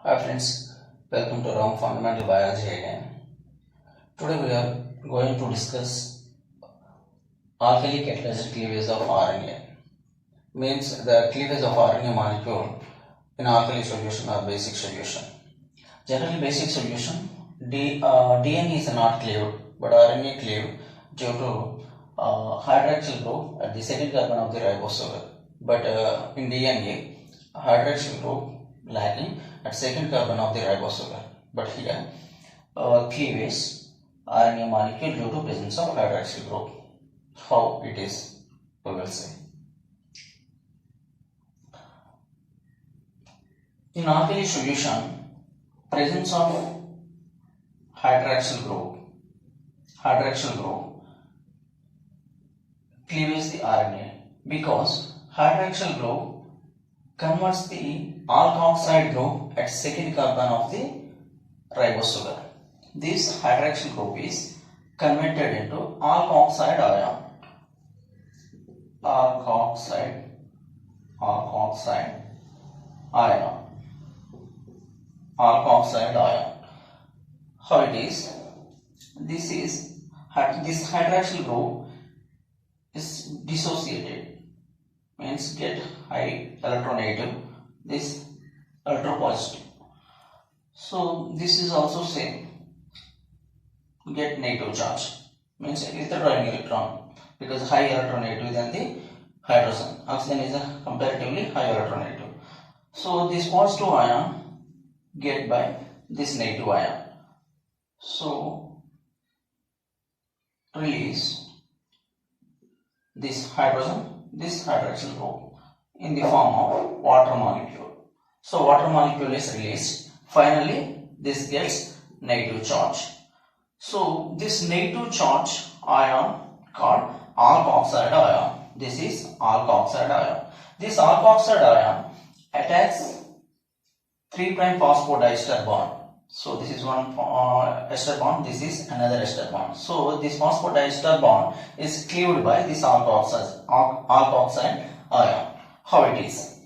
Hi friends, welcome to Ram Fundamental Biology again. Today we are going to discuss alkali catalyzed cleavage of RNA. Means the cleavage of RNA molecule in alkali solution or basic solution. Generally basic solution, DNA is not cleaved but RNA cleaved due to hydroxyl group at the second carbon of the ribosyl. But in DNA, hydroxyl group lacking at second carbon of the ribosyl. But here, cleavage RNA molecule due to presence of hydroxyl group. How it is, we will see. In alkali solution, presence of hydroxyl group cleaves the RNA because hydroxyl group converts the alkoxide group at second carbon of the ribosugar. This hydroxyl group is converted into alkoxide ion. Alkoxide ion. How it is? This hydroxyl group is dissociated, means get high electronegative, this ultrapositive. So this is also same, get negative charge, means withdrawing electron because high electronegative than the hydrogen. Oxygen is a comparatively high electronegative. So this positive ion get by this negative ion. So release this hydroxyl group in the form of water molecule. So water molecule is released. Finally, this gets negative charge. So this negative charge ion called alkoxide ion. This is alkoxide ion. This alkoxide ion attacks 3' phosphodiester bond. So this is one ester bond, this is another ester bond. So this phosphodiester bond is cleaved by this alkoxide ion. How it is?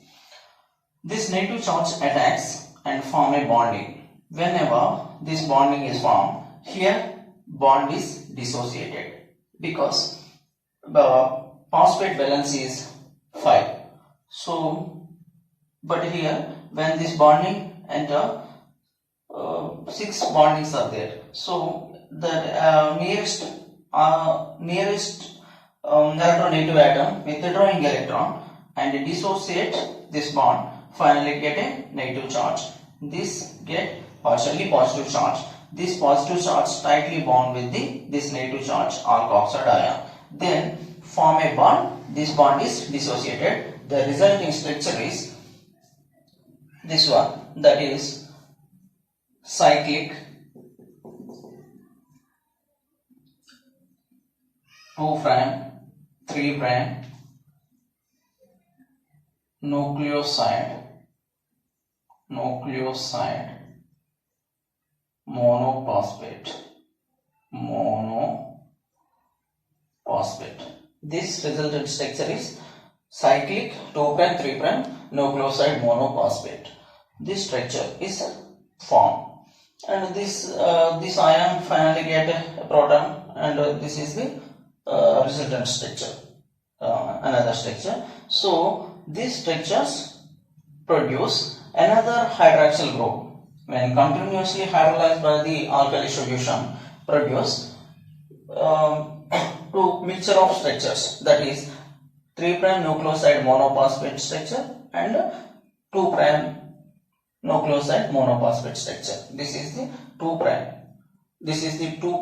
This negative charge attacks and form a bonding. Whenever this bonding is formed, here bond is dissociated because the phosphate valence is 5. So, but here when this bonding enter, 6 bondings are there. So the nearest electronegative atom withdrawing electron and dissociate this bond, finally get a negative charge. This get partially positive charge. This positive charge tightly bound with this negative charge alkoxide ion. Then form a bond. This bond is dissociated. The resulting structure is this one, that is cyclic 2', 3' nucleoside monophosphate. This resultant structure is cyclic 2', 3' nucleoside monophosphate. This structure is formed, and this ion finally get a proton, and this is the resultant structure, another structure. So these structures produce another hydroxyl group. When continuously hydrolyzed by the alkali solution, produce two mixture of structures, that is 3' nucleoside monophosphate structure and 2' nucleoside monophosphate structure. This is the 2'. This is the 2'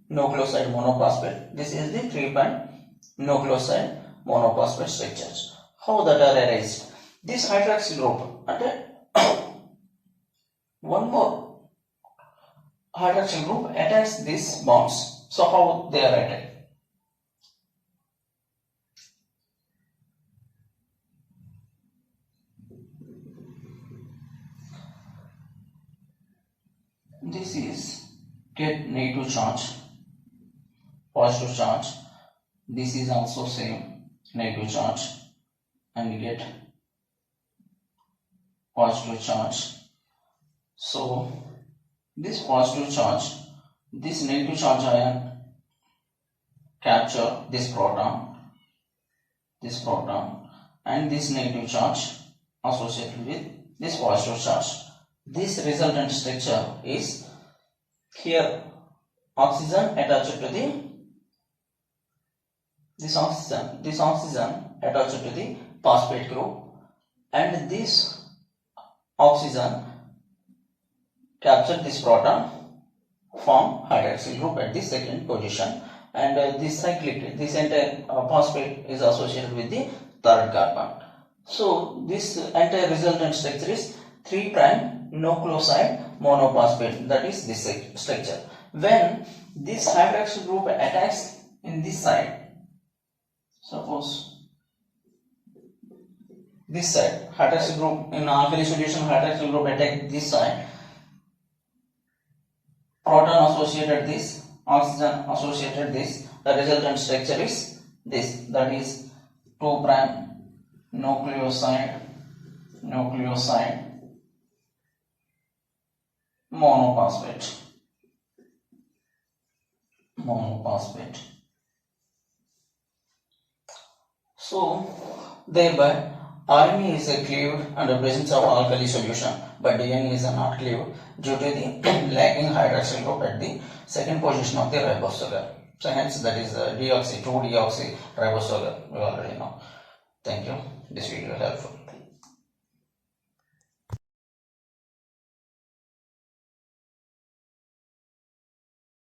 nucleoside monophosphate. This is the 3' nucleoside monophosphate structures. How that are arranged? This hydroxyl group and one more hydroxyl group attacks these bonds. So how they are attacked? This is get negative charge, positive charge. This is also same, negative charge, and get positive charge. So this positive charge, this negative charge ion capture this proton, and this negative charge associated with this positive charge. This resultant structure is here oxygen attached to this oxygen attached to the phosphate group, and this oxygen capture this proton, form hydroxyl group at the second position, and this entire phosphate is associated with the third carbon. So this entire resultant structure is 3' nucleoside monophosphate, that is this structure. When this hydroxyl group attacks in this side, suppose this side, hydroxyl group in alkali solution, hydroxyl group attack this side, proton associated this, oxygen associated this, the resultant structure is this, that is 2' nucleoside monophosphate. So thereby RNA is cleaved under presence of alkali solution, but DNA is not cleaved due to the lacking hydroxyl group at the second position of the ribosugar. So hence that is 2-deoxy ribosugar, we already know. Thank you. This video is helpful.